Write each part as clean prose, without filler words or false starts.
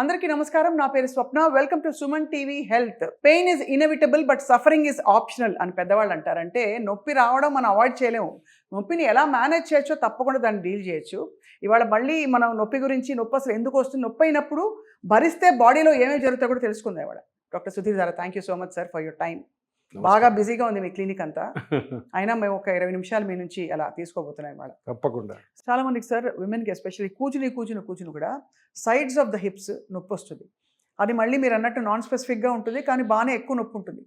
అందరికీ నమస్కారం. నా పేరు Swapna. Welcome to Suman TV health. Pain is inevitable but suffering is optional అని పెద్దవాళ్ళు అంటారు. అంటే నొప్పి రావడం మనం అవాయిడ్ చేయలేము. నొప్పిని ఎలా మేనేజ్ చేయొచ్చో తప్పకుండా దాన్ని డీల్ చేయొచ్చు. ఇవాళ మళ్ళీ మనం నొప్పి గురించి, నొప్పి అసలు ఎందుకు వస్తుంది, నొప్పి అయినప్పుడు భరిస్తే బాడీలో ఏమేమి జరుగుతాయో కూడా తెలుసుకుందాం ఇవాళ. డాక్టర్ సుధీర్ గారు, thank you so much sir for your time. బాగా బిజీగా ఉంది మీ క్లినిక్ అంతా. అయినా మేము ఒక 20 నిమిషాలు మీ నుంచి అలా తీసుకోబోతున్నాం ఇవాళ. తప్పకుండా. చాలా మందికి సార్, విమెన్కి ఎస్పెషల్లీ కూర్చుని కూడా సైడ్స్ ఆఫ్ ద హిప్స్ నొప్పి వస్తుంది. అది మళ్ళీ మీరు అన్నట్టు నాన్ స్పెసిఫిక్గా ఉంటుంది, కానీ బాగానే ఎక్కువ నొప్పి ఉంటుంది.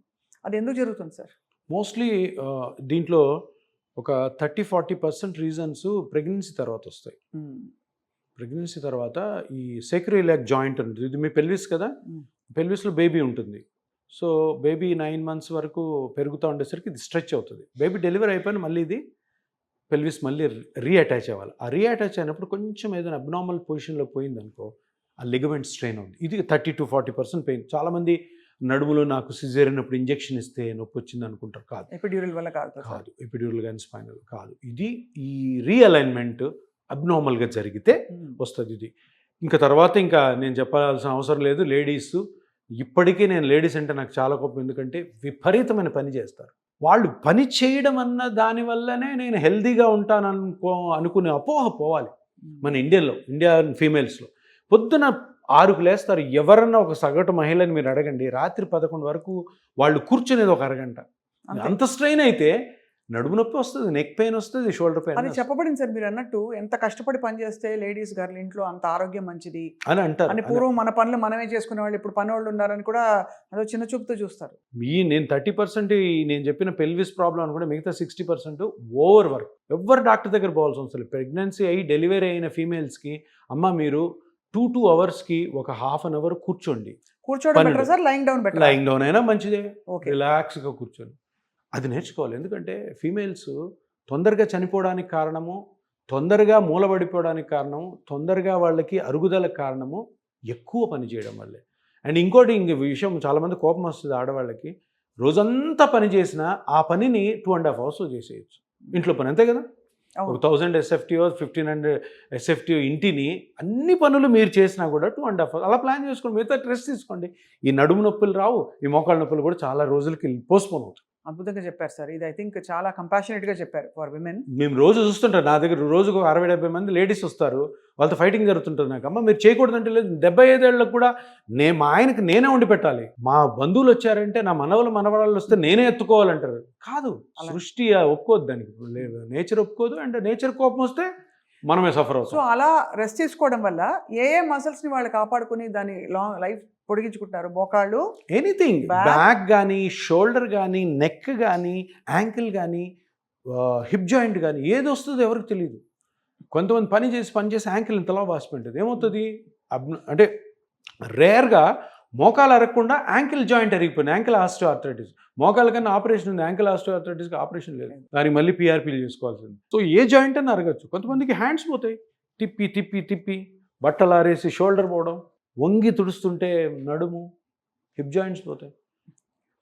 అది ఎందుకు జరుగుతుంది సార్? మోస్ట్లీ దీంట్లో ఒక 30-40% రీజన్స్ ప్రెగ్నెన్సీ తర్వాత వస్తాయి. ప్రెగ్నెన్సీ తర్వాత ఈ సేక్రోయిలియాక్ జాయింట్ ఉంటుంది, ఇది మీ పెల్విస్ కదా, పెల్విస్లో బేబీ ఉంటుంది. సో బేబీ 9 months వరకు పెరుగుతూ ఉండేసరికి ఇది స్ట్రెచ్ అవుతుంది. బేబీ డెలివరీ అయిపోయిన మళ్ళీ ఇది పెల్విస్ మళ్ళీ రీఅటాచ్ అవ్వాలి. ఆ రీఅటాచ్ అయినప్పుడు కొంచెం ఏదైనా అబ్నార్మల్ పొజిషన్లో పోయిందనుకో ఆ లిగమెంట్ స్ట్రెయిన్ అవుతుంది. ఇది 30-40% పెయిన్. చాలామంది నడుములో నాకు సిజేరియన్ అప్పుడు ఇంజెక్షన్ ఇస్తే నొప్పి వచ్చింది అనుకుంటారు. కాదు, ఎపిడ్యూరల్ వల్ల కాదు, ఎపిడ్యూరల్ కానీ స్పైనల్ కాదు. ఇది ఈ రీఅలైన్మెంట్ అబ్నార్మల్గా జరిగితే వస్తుంది ఇది. ఇంకా తర్వాత ఇంకా నేను చెప్పాల్సిన అవసరం లేదు. లేడీస్ ఇప్పటికీ, నేను లేడీస్ అంటే నాకు చాలా కోపం, ఎందుకంటే విపరీతమైన పని చేస్తారు. వాళ్ళు పని చేయడం అన్న దానివల్లనే నేను హెల్తీగా ఉంటాను అనుకునే అపోహ పోవాలి. మన ఇండియన్ ఫీమేల్స్లో పొద్దున 6కు లేస్తారు. ఎవరన్నా ఒక సగటు మహిళని మీరు అడగండి, రాత్రి 11 వరకు వాళ్ళు కూర్చునేది ఒక అరగంట. అంత స్ట్రెయిన్ అయితే నడుము నొప్పి వస్తుంది, నెక్ పెయిన్ వస్తుంది, షోల్డర్ పెయిన్. అది చెప్పబడింది సార్. మీరు అన్నట్టు ఎంత కష్టపడి పని చేస్తే లేడీస్ గారు ఇంట్లో అంత ఆరోగ్యం మంచిది అని అంటారు. అని పూర్వం మన పనులు మనమే చేసుకునే వాళ్ళు ఇప్పుడు పని వాళ్ళు ఉన్నారని కూడా అదో చిన్న చూపుతో చూస్తారు. నేను 30% నేను చెప్పిన పెల్విస్ ప్రాబ్లం అని కూడా, మిగతా 60% ఓవర్ వర్క్. ఎవరు డాక్టర్ దగ్గర పోవాల్సిన అవసరం లేదు. ప్రెగ్నెన్సీ అయ్యి డెలివరీ అయిన ఫీమేల్స్కి, అమ్మ మీరు 2 hours ఒక ½ an hour కూర్చోండి. కూర్చోవడం better sir, లైంగ్ down better? లైంగ్ down అయినా మంచిదే, రిలాక్స్గా కూర్చోండి. అది నేర్చుకోవాలి. ఎందుకంటే ఫీమేల్స్ తొందరగా చనిపోవడానికి కారణము, తొందరగా మూలబడిపోవడానికి కారణము, తొందరగా వాళ్ళకి అరుగుదలకు కారణము ఎక్కువ పని చేయడం వల్లే. అండ్ ఇంకోటి విషయం, చాలామంది కోపం వస్తుంది ఆడవాళ్ళకి. రోజంతా పని చేసినా ఆ పనిని 2.5 hours చేసేయచ్చు. ఇంట్లో పని అంతే కదా. 1000 SFTO 1500 SFTO ఇంటిని అన్ని పనులు మీరు చేసినా కూడా 2.5 hours అలా ప్లాన్ చేసుకోండి. మిగతా రెస్ట్ తీసుకోండి. ఈ నడుము నొప్పులు రావు, ఈ మోకాళ్ళ నొప్పులు కూడా చాలా రోజులకి పోస్ట్పోన్ అవుతాయి. అద్భుతంగా చెప్పారు సార్. ఇది ఐ థింక్ చాలా కంపాషనేట్గా చెప్పారు ఫర్ విమెన్. మేము రోజు చూస్తుంటాం, నా దగ్గర రోజుకు 60-70 మంది లేడీస్ వస్తారు, వాళ్ళతో ఫైటింగ్ జరుగుతుంటుంది. నాకు అమ్మ మీరు చేయకూడదంటే లేదు. 75 ఏళ్ళకు కూడా మా ఆయనకి నేనే వండి పెట్టాలి. మా బంధువులు వచ్చారంటే, నా మనవరాళ్ళు వస్తే నేనే ఎత్తుకోవాలంటారు. కాదు, సృష్టి ఒప్పుకోదు దానికి, నేచర్ ఒప్పుకోదు. అండ్ నేచర్ కోపం వస్తే మనమే సఫర్ అవుతాం. సో అలా రెస్ట్ తీసుకోవడం వల్ల ఏ మసిల్స్ని వాళ్ళు కాపాడుకుని దాని లాంగ్ లైఫ్ పొడిగించుకుంటారు? మోకాళ్ళు, ఎనీథింగ్, బ్యాక్ కానీ, షోల్డర్ కానీ, నెక్ కానీ, యాంకిల్ కానీ, హిప్ జాయింట్ కానీ, ఏది వస్తుందో ఎవరికి తెలియదు. కొంతమంది పని చేసి యాంకిల్ ఇంతలా వాసిపోయింటుంది. ఏమవుతుంది అంటే రేర్గా మోకాలు అరగకుండా యాంకిల్ జాయింట్ అరిగిపోయింది, యాంకిల్ ఆస్టియోఆర్థరైటిస్. మోకాల కన్నా ఆపరేషన్ ఉంది, యాంకిల్ ఆస్టియోఆర్థరైటిస్కి ఆపరేషన్ లేదు, దానికి మళ్ళీ PRPలు చేసుకోవాల్సింది. సో ఏ జాయింట్ అని అరగచ్చు. కొంతమందికి హ్యాండ్స్ పోతాయి, తిప్పి బట్టలు ఆరేసి షోల్డర్ పోవడం, వంగి తుడుస్తుంటే నడుము, హిప్ జాయింట్స్ పోతాయి.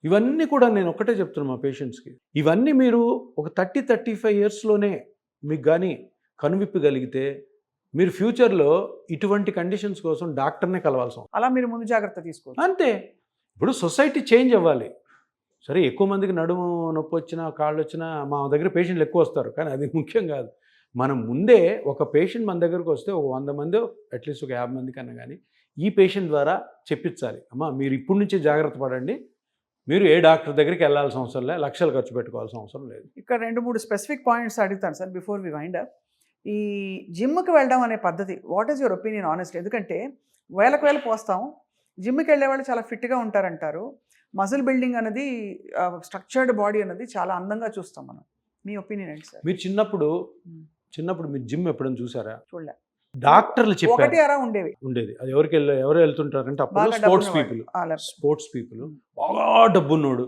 ఇవన్నీ కూడా నేను ఒక్కటే చెప్తున్నాను మా పేషెంట్స్కి, ఇవన్నీ మీరు ఒక 30-35 yearsలోనే మీకు కానీ కనువిప్పగలిగితే మీరు ఫ్యూచర్లో ఇటువంటి కండిషన్స్ కోసం డాక్టర్నే కలవాల్సి ఉంటుంది. అలా మీరు ముందు జాగ్రత్త తీసుకోవాలి అంతే. ఇప్పుడు సొసైటీ చేంజ్ అవ్వాలి. సరే, ఎక్కువ మందికి నడుము నొప్పి వచ్చినా, కాళ్ళు వచ్చినా మా దగ్గర పేషెంట్లు ఎక్కువ వస్తారు, కానీ అది ముఖ్యం కాదు. మనం ముందే ఒక పేషెంట్ మన దగ్గరకు వస్తే ఒక 100 మంది, అట్లీస్ట్ ఒక 50 మంది కన్నా కానీ ఈ పేషెంట్ ద్వారా చెప్పించాలి, అమ్మ మీరు ఇప్పటి నుంచే జాగ్రత్త పడండి, మీరు ఏ డాక్టర్ దగ్గరికి వెళ్ళాల్సిన అవసరం లేదు, లక్షలు ఖర్చు పెట్టుకోవాల్సిన అవసరం లేదు. ఇక్కడ 2-3 స్పెసిఫిక్ పాయింట్స్ అడుగుతాను sir before we wind up. ఈ జిమ్కి వెళ్ళడం అనే పద్ధతి, what is your opinion honest? ఎందుకంటే వేలకు పోస్తాం, జిమ్కి వెళ్ళే వాళ్ళు చాలా ఫిట్గా ఉంటారంటారు. మజిల్ బిల్డింగ్ అనేది, స్ట్రక్చర్డ్ బాడీ అనేది చాలా అందంగా చూస్తాం మనం. మీ ఒపీనియన్ ఏంటి సార్? మీరు చిన్నప్పుడు మీరు జిమ్ ఎప్పుడైనా చూసారా? చూడలే. డాక్టర్లు చెప్పారు ఉండేది. అది ఎవరు వెళ్తుంటారంటే అప్పుడు స్పోర్ట్స్ పీపుల్, బాగా డబ్బున్నోడు.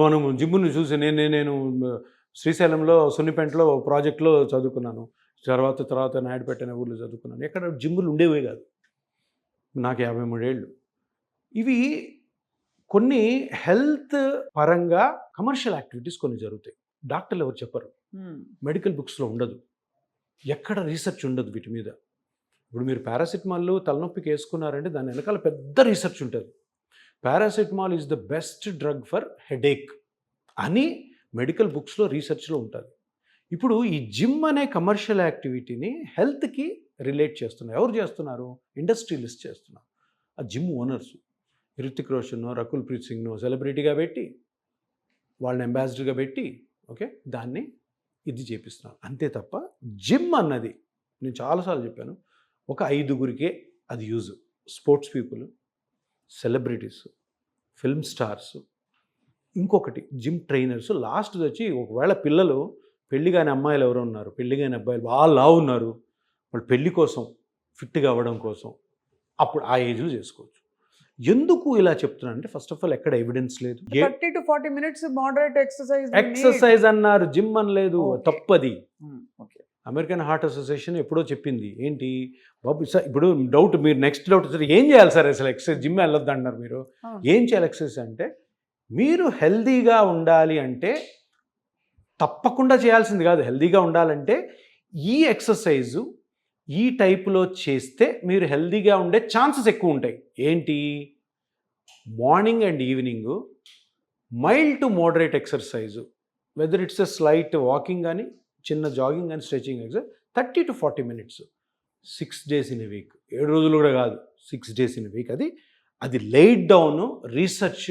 మనం జిమ్ను చూసి నేను శ్రీశైలంలో సున్నిపెంటలో ప్రాజెక్ట్లో చదువుకున్నాను, తర్వాత నాయుడుపేట అనే ఊర్లో చదువుకున్నాను. ఎక్కడ జిమ్ములు ఉండేవే కాదు. నాకు 53 ఏళ్ళు. ఇవి కొన్ని హెల్త్ పరంగా కమర్షియల్ యాక్టివిటీస్ కొన్ని జరుగుతాయి. డాక్టర్లు ఎవరు చెప్పరు, మెడికల్ బుక్స్లో ఉండదు, ఎక్కడ రీసెర్చ్ ఉండదు వీటి మీద. ఇప్పుడు మీరు పారాసిటమాల్ తలనొప్పికి వేసుకున్నారంటే దాని వెనకాల పెద్ద రీసెర్చ్ ఉంటుంది. Paracetamol is the best drug for headache అని మెడికల్ బుక్స్లో రీసెర్చ్లో ఉంటుంది. ఇప్పుడు ఈ జిమ్ అనే కమర్షియల్ యాక్టివిటీని హెల్త్కి రిలేట్ చేస్తున్నారు. ఎవరు చేస్తున్నారు? ఇండస్ట్రియలిస్ట్ చేస్తున్నారు. ఆ జిమ్ ఓనర్స్ హృతిక్ రోషన్, రకుల్ ప్రీత్ సింగ్ను సెలబ్రిటీగా పెట్టి వాళ్ళని అంబాసిడర్గా పెట్టి ఓకే దాన్ని ఇది చేపిస్తున్నారు. అంతే తప్ప జిమ్ అన్నది నేను చాలాసార్లు చెప్పాను, ఒక 5గురికే అది use. Sports people, celebrities, film stars, ఇంకొకటి జిమ్ ట్రైనర్స్. లాస్ట్ వచ్చి ఒకవేళ పిల్లలు పెళ్లి కాని అమ్మాయిలు ఎవరు ఉన్నారు, పెళ్లి కాని అబ్బాయిలు బాగా లావు ఉన్నారు, వాళ్ళు పెళ్లి కోసం ఫిట్గా అవ్వడం కోసం అప్పుడు ఆ ఏజ్లో చేసుకోవచ్చు. ఎందుకు ఇలా చెప్తున్నాను అంటే ఫస్ట్ ఆఫ్ ఆల్ ఎక్కడ ఎవిడెన్స్ లేదు. 30 to 40 minutes moderate exercise exercise అన్నారు, జిమ్ అనలేదు. Okay. తప్పది. ఓకే. అమెరికన్ హార్ట్ అసోసియేషన్ ఎప్పుడో చెప్పింది. ఏంటి బాబు సార్, ఇప్పుడు డౌట్, మీరు నెక్స్ట్ డౌట్ సార్ ఏం చేయాలి సార్ అసలు ఎక్సర్సైజ్, జిమ్ వెళ్ళొద్దు అంటున్నారు మీరు. ఏం చేయాలి ఎక్సర్సైజ్ అంటే, మీరు హెల్దీగా ఉండాలి అంటే తప్పకుండా చేయాల్సింది కాదు. హెల్దీగా ఉండాలంటే ఈ ఎక్సర్సైజు ఈ టైపులో చేస్తే మీరు హెల్దీగా ఉండే ఛాన్సెస్ ఎక్కువ ఉంటాయి. ఏంటి? Morning and evening mild to moderate exercise, whether it's a slight walking కానీ చిన్న జాగింగ్ కానీ stretching exercise 30 to 40 minutes 6 days in a week. 7 రోజులు కూడా కాదు, 6 days in a week. అది light down research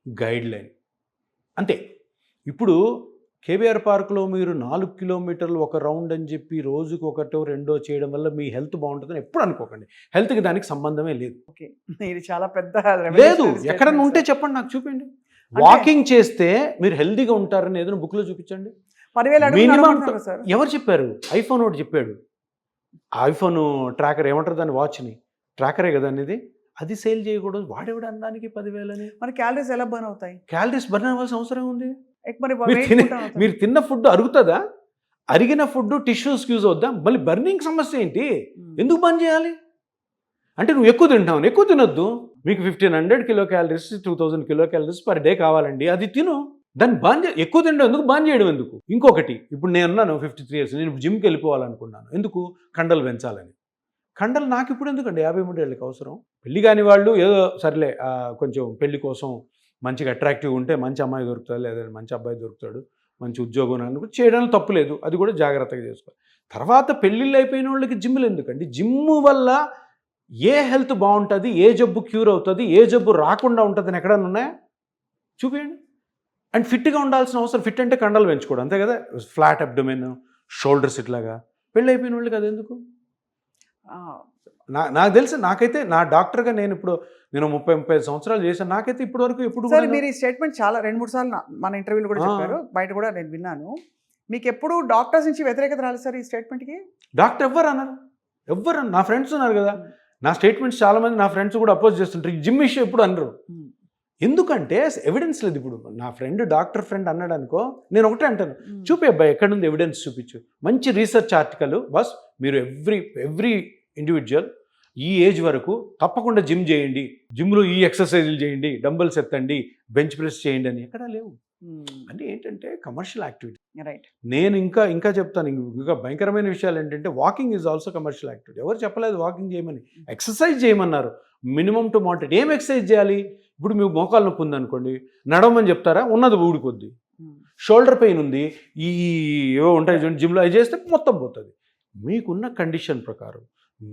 guide line అంతే. ఇప్పుడు కేబీఆర్ పార్క్లో మీరు 4 కిలోమీటర్లు ఒక రౌండ్ అని చెప్పి రోజుకు ఒకటో రెండో చేయడం వల్ల మీ హెల్త్ బాగుంటుందని ఎప్పుడు అనుకోకండి. హెల్త్కి దానికి సంబంధమే లేదు. ఓకే, ఇది చాలా పెద్ద లేదు. ఎక్కడన్నా ఉంటే చెప్పండి, నాకు చూపించండి. వాకింగ్ చేస్తే మీరు హెల్తీగా ఉంటారని ఏదైనా బుక్లో చూపించండి. 10,000 మినిమం. సార్ ఎవరు చెప్పారు? ఐఫోన్ ఒకటి చెప్పాడు. ఐఫోన్ ట్రాకర్ ఏమంటారు దాన్ని, వాచ్ని ట్రాకరే కదా అనేది. అది సేల్ చేయకూడదు. వాడేవాడు అనడానికి 10,000 అని. మరి క్యాలరీస్ ఎలా బర్న్ అవుతాయి? క్యాలరీస్ బర్న్ అవ్వాల్సిన అవసరం ఉంది. మరి మీరు తిన్న ఫుడ్ అరుగుతుందా? అరిగిన ఫుడ్ టిష్యూస్ యూజ్ అవుద్దా? మళ్ళీ బర్నింగ్ సమస్య ఏంటి? ఎందుకు బంద్ చేయాలి? అంటే నువ్వు ఎక్కువ తింటావు, ఎక్కువ తినొద్దు. మీకు 1500 kilo calories 2000 kilo calories per day కావాలండి, అది తిను. దాన్ని బాన్ ఎక్కువ తినడం ఎందుకు, బాన్ చేయడం ఎందుకు? ఇంకొకటి, ఇప్పుడు నేను ఉన్నాను 53 years, నేను జిమ్కి వెళ్ళిపోవాలనుకున్నాను. ఎందుకు? కండలు పెంచాలని. కండలు నాకు ఇప్పుడు ఎందుకండి, 53 ఏళ్ళకి అవసరం. పెళ్లి కాని వాళ్ళు ఏదో సర్లే కొంచెం పెళ్లి కోసం మంచిగా అట్రాక్టివ్గా ఉంటే మంచి అమ్మాయి దొరుకుతుంది, లేదా మంచి అబ్బాయి దొరుకుతాడు, మంచి ఉద్యోగం అనుకుంటే చేయడంలో తప్పు లేదు. అది కూడా జాగ్రత్తగా చేసుకోవాలి. తర్వాత పెళ్ళిళ్ళు అయిపోయిన వాళ్ళకి జిమ్లు ఎందుకండి? జిమ్ వల్ల ఏ హెల్త్ బాగుంటుంది, ఏ జబ్బు క్యూర్ అవుతుంది, ఏ జబ్బు రాకుండా ఉంటుంది అని ఎక్కడన్నా ఉన్నాయా? చూపించండి. అండ్ ఫిట్గా ఉండాల్సిన అవసరం, ఫిట్ అంటే కండలు పెంచుకోవడం అంతే కదా. ఫ్లాట్ అబ్డొమెన్, షోల్డర్స్ ఇట్లాగా. పెళ్ళి అయిపోయిన వాళ్ళకి అది ఎందుకు? నాకు తెలిసి, నాకైతే నా డాక్టర్గా నేను 30-35 సంవత్సరాలు చేశాను. నాకైతే ఇప్పటి వరకు ఎప్పుడు సార్ మీరు ఈ స్టేట్మెంట్ చాలా 2-3 సార్లు మన ఇంటర్వ్యూలు కూడా చెప్పారు, బయట కూడా నేను విన్నాను. మీకు ఎప్పుడు డాక్టర్స్ నుంచి వ్యతిరేకత రాలేదు సార్ ఈ స్టేట్మెంట్కి? డాక్టర్ ఎవ్వరు అన్నారు? ఎవ్వరు? నా ఫ్రెండ్స్ ఉన్నారు కదా, నా స్టేట్మెంట్స్ చాలామంది నా ఫ్రెండ్స్ కూడా అపోజ్ చేస్తుంటారు. ఈ జిమ్ ఇష్యూ ఎప్పుడు అనరు. ఎందుకంటే ఎవిడెన్స్ లేదు. ఇప్పుడు నా ఫ్రెండ్ డాక్టర్ ఫ్రెండ్ అన్నాడు అనుకో, నేను ఒకటే అంటాను, చూపి అబ్బాయి ఎక్కడుంది ఎవిడెన్స్ చూపించు. మంచి రీసెర్చ్ ఆర్టికల్. బస్ మీరు ఎవ్రీ ఇండివిజువల్ ఈ ఏజ్ వరకు తప్పకుండా జిమ్ చేయండి, జిమ్లో ఈ ఎక్సర్సైజులు చేయండి, డంబల్స్ ఎత్తండి, బెంచ్ ప్రెస్ చేయండి అని ఎక్కడా లేవు. అంటే ఏంటంటే కమర్షియల్ యాక్టివిటీ. రైట్. నేను ఇంకా చెప్తాను. ఇంకా భయంకరమైన విషయాలు ఏంటంటే walking is also commercial activity. ఎవరు చెప్పలేదు వాకింగ్ చేయమని, ఎక్సర్సైజ్ చేయమన్నారు. Minimum to moderate. ఏం ఎక్సర్సైజ్ చేయాలి? ఇప్పుడు మీకు మోకాలు నొప్పి ఉందనుకోండి, నడవమని చెప్తారా? ఉన్నది ఊడిపోద్ది. షోల్డర్ పెయిన్ ఉంది, ఈ ఏవో ఉంటాయి జిమ్లో, అవి చేస్తే మొత్తం పోతుంది. మీకున్న కండిషన్ ప్రకారం,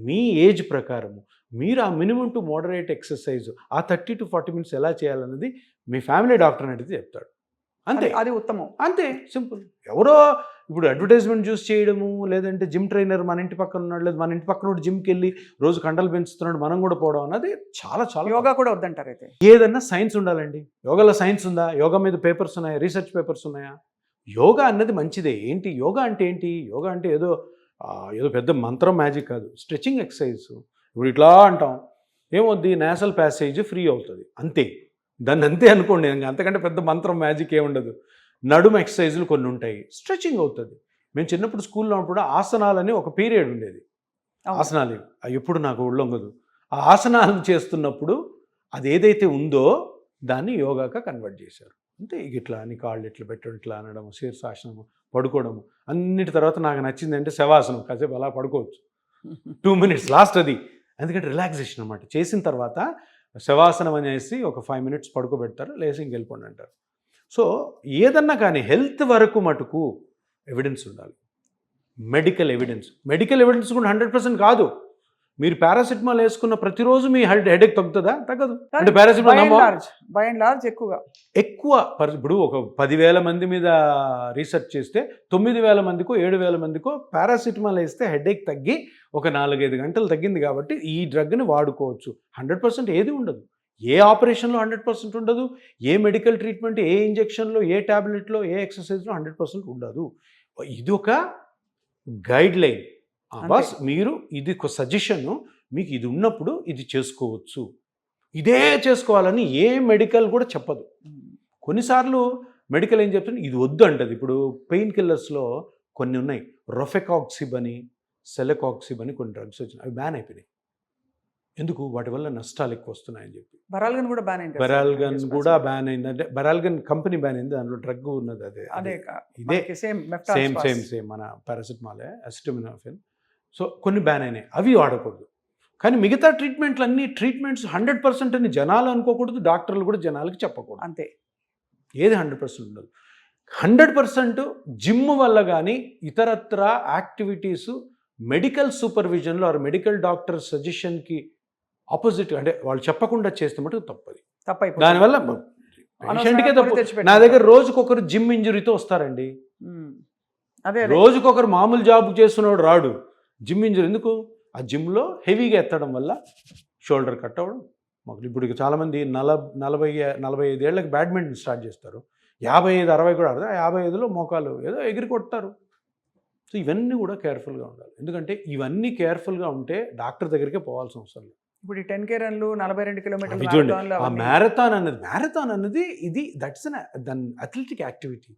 మీ ఏజ్ ప్రకారము మీరు ఆ మినిమం టు మోడరేట్ ఎక్సర్సైజ్ ఆ 30 to 40 minutes ఎలా చేయాలన్నది మీ ఫ్యామిలీ డాక్టర్ అడిగితే చెప్తాడు. అంతే. అది ఉత్తమం. అంతే, సింపుల్. ఎవరో ఇప్పుడు అడ్వర్టైజ్మెంట్ చూస్ చేయడము, లేదంటే జిమ్ ట్రైనర్ మన ఇంటి పక్కన ఉన్నాడు, లేదు మన ఇంటి పక్కన జిమ్కి వెళ్ళి రోజు కండలు పెంచుతున్నాడు, మనం కూడా పోవడం అన్నది చాలా చాలా. యోగా కూడా వద్దంటారు అయితే? ఏదన్నా సైన్స్ ఉండాలండి. యోగాలో సైన్స్ ఉందా? యోగా మీద పేపర్స్ ఉన్నాయా? రీసెర్చ్ పేపర్స్ ఉన్నాయా? యోగా అన్నది మంచిదే. ఏంటి యోగా అంటే ఏంటి? యోగా అంటే ఏదో పెద్ద మంత్రం మ్యాజిక్ కాదు. Stretching exercise. ఇప్పుడు ఇట్లా అంటాం, ఏమవుద్ది? నేసల్ ప్యాసేజ్ ఫ్రీ అవుతుంది, అంతే. దాన్ని అంతే అనుకోండి. అంతకంటే పెద్ద మంత్రం మ్యాజిక్ ఏముండదు. నడుము ఎక్సర్సైజులు కొన్ని ఉంటాయి, స్ట్రెచింగ్ అవుతుంది. మేము చిన్నప్పుడు స్కూల్లో ఉన్నప్పుడు ఆసనాలని ఒక పీరియడ్ ఉండేది. ఆసనాలు అవి ఎప్పుడు నాకు ఒళ్ళొంగదు. ఆ ఆసనాలు చేస్తున్నప్పుడు అది ఏదైతే ఉందో దాన్ని యోగాగా కన్వర్ట్ చేశారు. అంతే. ఇట్లా అని కాళ్ళు ఇట్లా పెట్టడం, ఇట్లా అనడం, శీర్షాసనము, పడుకోవడము. అన్నిటి తర్వాత నాకు నచ్చింది అంటే శవాసనం. కాసేపు అలా పడుకోవచ్చు. 2 minutes లాస్ట్ అది. ఎందుకంటే రిలాక్సేషన్ అనమాట. చేసిన తర్వాత శవాసనం అనేసి ఒక 5 minutes పడుకోబెడతారు, లేసి ఇంకెళ్ళిపోండి అంటారు. సో ఏదన్నా కానీ హెల్త్ వరకు మటుకు ఎవిడెన్స్ ఉండాలి. మెడికల్ ఎవిడెన్స్ కూడా 100% కాదు. మీరు పారాసిటమాల్ వేసుకున్న ప్రతిరోజు మీ హెడేక్ తగ్గుతుందా? తగ్గదు. అంటే పారాసిటమాల్ బై అండ్ లార్జ్ ఎక్కువ ఇప్పుడు ఒక 10,000 మంది మీద రీసెర్చ్ చేస్తే 9,000 మందికో 7,000 మందికో పారాసిటమాల్ వేస్తే హెడేక్ తగ్గి ఒక 4-5 గంటలు తగ్గింది కాబట్టి ఈ డ్రగ్ని వాడుకోవచ్చు. 100% ఏది ఉండదు. ఏ ఆపరేషన్లో 100% ఉండదు. ఏ మెడికల్ ట్రీట్మెంట్, ఏ ఇంజెక్షన్లో, ఏ ట్యాబ్లెట్లో, ఏ ఎక్సర్సైజ్లో 100% ఉండదు. ఇది ఒక గైడ్ లైన్. బస్ మీరు ఇది ఒక సజెషన్, మీకు ఇది ఉన్నప్పుడు ఇది చేసుకోవచ్చు, ఇదే చేసుకోవాలని ఏ మెడికల్ కూడా చెప్పదు. కొన్నిసార్లు మెడికల్ ఏం చెప్తుంది, ఇది వద్దు అంటది. ఇప్పుడు పెయిన్ కిల్లర్స్లో కొన్ని ఉన్నాయి, రొఫెకాక్సిబ్ అని, సెలకాక్సిబ్ అని కొన్ని డ్రగ్స్ వచ్చినాయి. అవి బ్యాన్ అయిపోయినాయి. ఎందుకు? వాటి వల్ల నష్టాలు ఎక్కువ వస్తున్నాయని చెప్పి. బెరాల్గన్ కూడా బ్యాన్ అయింది. బెరాల్గన్ కూడా బ్యాన్ అయింది. అంటే బెరాల్గన్ కంపెనీ బ్యాన్ అయింది, దాంట్లో డ్రగ్ ఉన్నది. అదే ఇదే సేమ్ మన పారాసిటమాల్, అసిటమినోఫెన్. సో కొన్ని బ్యాన్ అయినాయి, అవి వాడకూడదు. కానీ మిగతా ట్రీట్మెంట్స్ 100% అని జనాలు అనుకోకూడదు, డాక్టర్లు కూడా జనాలకి చెప్పకూడదు. అంతే. ఏది 100% ఉండదు. 100% జిమ్ వల్ల కానీ ఇతరత్ర యాక్టివిటీస్ మెడికల్ సూపర్విజన్లో ఆర్ మెడికల్ డాక్టర్ సజెషన్కి ఆపోజిట్, అంటే వాళ్ళు చెప్పకుండా చేస్తే మటుకు తప్పది. దానివల్ల పేషెంట్కే తప్పు. నా దగ్గర రోజుకొకరు జిమ్ ఇంజురీతో వస్తారండి. రోజుకొకరు మామూలు జాబ్ చేస్తున్నాడు రాడు, జిమ్ ఇంజురీ. ఎందుకు? ఆ జిమ్లో హెవీగా ఎత్తడం వల్ల షోల్డర్ కట్ అవ్వడం. మాకు ఇప్పుడు చాలామంది 40-45 ఏళ్ళకి బ్యాడ్మింటన్ స్టార్ట్ చేస్తారు, 55-60 కూడా ఆడతారు, 55లో మోకాలు ఏదో ఎగిరి కొడతారు. సో ఇవన్నీ కూడా కేర్ఫుల్గా ఉండాలి. ఎందుకంటే ఇవన్నీ కేర్ఫుల్గా ఉంటే డాక్టర్ దగ్గరికే పోవాల్సిన అవసరం లేదు. ఇప్పుడు ఈ 10K రన్లు 42 కిలోమీటర్లు చూడండి, ఆ మ్యారథాన్ అన్నది ఇది దట్స్ దాని అథ్లెటిక్ యాక్టివిటీ.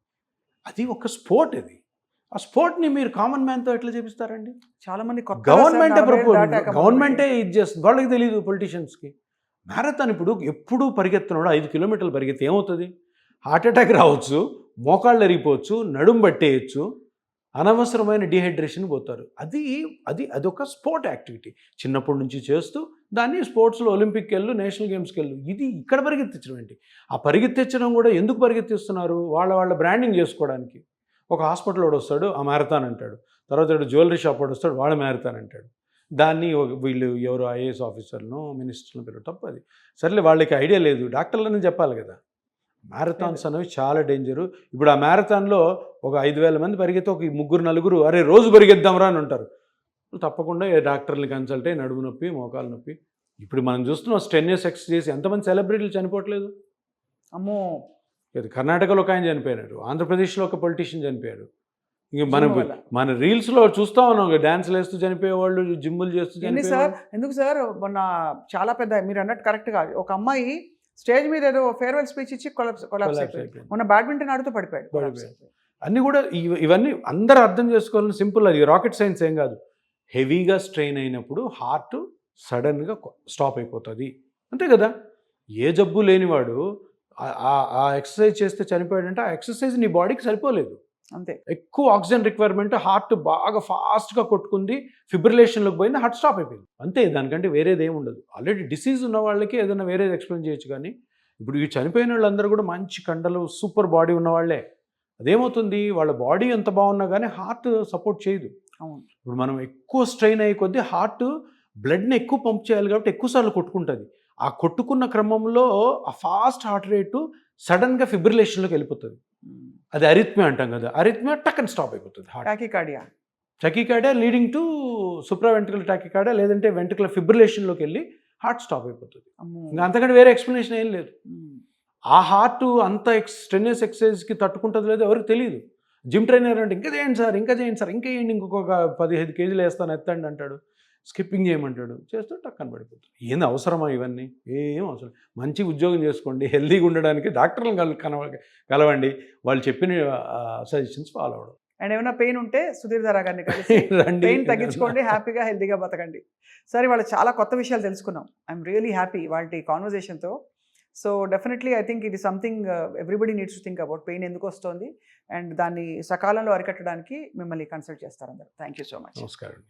అది ఒక స్పోర్ట్. అది ఆ స్పోర్ట్ని మీరు కామన్ మ్యాన్తో ఎట్లా చేపిస్తారండి? చాలా మంది గవర్నమెంటే ఇది చేస్తుంది, వాళ్ళకి తెలియదు పొలిటీషియన్స్కి. మ్యారథాన్ ఇప్పుడు ఎప్పుడు పరిగెత్తున్నాడు, 5 కిలోమీటర్లు పరిగెత్తి ఏమవుతుంది? హార్ట్ అటాక్ రావచ్చు, మోకాళ్ళు ఎరిగిపోవచ్చు, నడుము పట్టేయచ్చు, అనవసరమైన డిహైడ్రేషన్ పోతారు. అదొక స్పోర్ట్ యాక్టివిటీ. చిన్నప్పటి నుంచి చేస్తూ దాన్ని స్పోర్ట్స్లో ఒలింపిక్కి వెళ్ళు, నేషనల్ గేమ్స్కి వెళ్ళు. ఇది ఇక్కడ పరిగెత్తించడం ఏంటి? ఆ పరిగెత్తించడం కూడా ఎందుకు పరిగెత్తిస్తున్నారు? వాళ్ళ బ్రాండింగ్ చేసుకోవడానికి. ఒక హాస్పిటల్ వాడు వస్తాడు, ఆ మ్యారథాన్ అంటాడు. తర్వాత జ్యువెలరీ షాప్ వాడు వస్తాడు, వాడు మ్యారథాన్ అంటాడు. దాన్ని వీళ్ళు ఎవరు ఐఏఎస్ ఆఫీసర్ను, మినిస్టర్ను పేరు తప్పది. సర్లే, వాళ్ళకి ఐడియా లేదు, డాక్టర్లని చెప్పాలి కదా. మ్యారథాన్స్ అనేవి చాలా డేంజరు. ఇప్పుడు ఆ మ్యారథాన్లో ఒక 5,000 మంది పరిగెత్తి ఒక 3-4 అరే రోజు పరిగెద్దాంరా అని ఉంటారు. డాక్టర్ని కన్సల్ట్ అయ్యి నడుము నొప్పి, మోకాలు నొప్పి. ఇప్పుడు మనం చూస్తున్నాం స్ట్రెన్యూస్ ఎక్సర్సైజ్ చేసి ఎంతమంది సెలబ్రిటీలు చనిపోవట్లేదు? అమ్మో, కర్ణాటకలో ఒక ఆయన చనిపోయాడు, ఆంధ్రప్రదేశ్లో ఒక పొలిటీషియన్ చనిపోయాడు. ఇంక మన రీల్స్లో చూస్తూ ఉన్నాం, డ్యాన్స్లు వేస్తూ చనిపోయేవాళ్ళు, జిమ్ములు చేస్తూ సార్. ఎందుకు సార్, మొన్న చాలా పెద్ద మీరు అన్నట్టు కరెక్ట్గా ఒక అమ్మాయి స్టేజ్ మీద ఏదో ఫేర్వెల్ స్పీచ్ ఇచ్చి కొలాప్స్ అయిపోయింది. మొన్న బ్యాడ్మింటన్ ఆడుతూ పడిపోయాడు. అన్నీ కూడా ఇవన్నీ అందరూ అర్థం చేసుకోవాలని సింపుల్. అది రాకెట్ సైన్స్ ఏం కాదు. హెవీగా స్ట్రెయిన్ అయినప్పుడు హార్ట్ సడన్గా స్టాప్ అయిపోతుంది, అంతే కదా. ఏ జబ్బు లేనివాడు ఆ ఎక్సర్సైజ్ చేస్తే చనిపోయాడంటే ఆ ఎక్సర్సైజ్ నీ బాడీకి సరిపోలేదు, అంతే. ఎక్కువ ఆక్సిజన్ రిక్వైర్మెంట్, హార్ట్ బాగా ఫాస్ట్గా కొట్టుకుంది, ఫిబ్రిలేషన్లోకి పోయింది, హార్ట్ స్టాప్ అయిపోయింది, అంతే. దానికంటే వేరేది ఏమి ఉండదు. ఆల్రెడీ డిసీజ్ ఉన్న వాళ్ళకి ఏదైనా వేరేది ఎక్స్ప్లెయిన్ చేయొచ్చు. కానీ ఇప్పుడు ఈ చనిపోయిన వాళ్ళందరూ కూడా మంచి కండలు, సూపర్ బాడీ ఉన్నవాళ్లే. అదేమవుతుంది, వాళ్ళ బాడీ ఎంత బాగున్నా కానీ హార్ట్ సపోర్ట్ చేయదు. ఇప్పుడు మనం ఎక్కువ స్ట్రెయిన్ అయ్యే కొద్దీ హార్ట్ బ్లడ్ని ఎక్కువ పంప్ చేయాలి కాబట్టి ఎక్కువసార్లు కొట్టుకుంటుంది. ఆ కొట్టుకున్న క్రమంలో ఆ ఫాస్ట్ హార్ట్ రేటు సడన్గా ఫిబ్రిలేషన్లోకి వెళ్ళిపోతుంది. అది అరిథ్మియా అంటాం కదా. అరిథ్మియా టక్కని స్టాప్ అయిపోతుంది. టాకికార్డియా లీడింగ్ టు సూప్రావెంట్రికల్ టాకికార్డియా, లేదంటే వెంట్రికల్ ఫిబ్రిలేషన్లోకి వెళ్ళి హార్ట్ స్టాప్ అయిపోతుంది. ఇంకా అంతకంటే వేరే ఎక్స్ప్లెనేషన్ ఏం లేదు. ఆ హార్ట్ అంత స్ట్రెన్యూస్ ఎక్సర్సైజ్కి తట్టుకుంటుంది లేదో ఎవరికి తెలియదు. జిమ్ ట్రైనర్ అంటే ఇంకా చేయండి సార్, ఇంకా వేయండి, ఇంకొక 15 కేజీలు వేస్తాను ఎత్తండి అంటాడు, స్కిప్పింగ్ చేయమంటాడు, చేస్తూ టక్కన పడిపోతుంది. ఏంది అవసరమా ఇవన్నీ? ఏం అవసరం. మంచి ఉద్యోగం చేసుకోండి, హెల్తీగా ఉండడానికి డాక్టర్లను కలవండి, వాళ్ళు చెప్పిన సజెషన్స్ ఫాలో అవ్వడం. అండ్ ఏమైనా పెయిన్ ఉంటే సుధీర్ ధారా గారిని కలిసి పెయిన్ తగ్గించుకోండి, హ్యాపీగా హెల్తీగా బతకండి. సరే, వాళ్ళు చాలా కొత్త విషయాలు తెలుసుకున్నాం. ఐఎమ్ రియలీ హ్యాపీ వాళ్ళ కాన్వర్జేషన్తో. సో డెఫినెట్లీ ఐ థింక్ ఇది something everybody needs to think about. Pain ఎందుకు వస్తుంది అండ్ దాన్ని సకాలంలో అరికట్టడానికి మిమ్మల్ని కన్సల్ట్ చేస్తారు అందరూ. Thank you so much. నమస్కారం.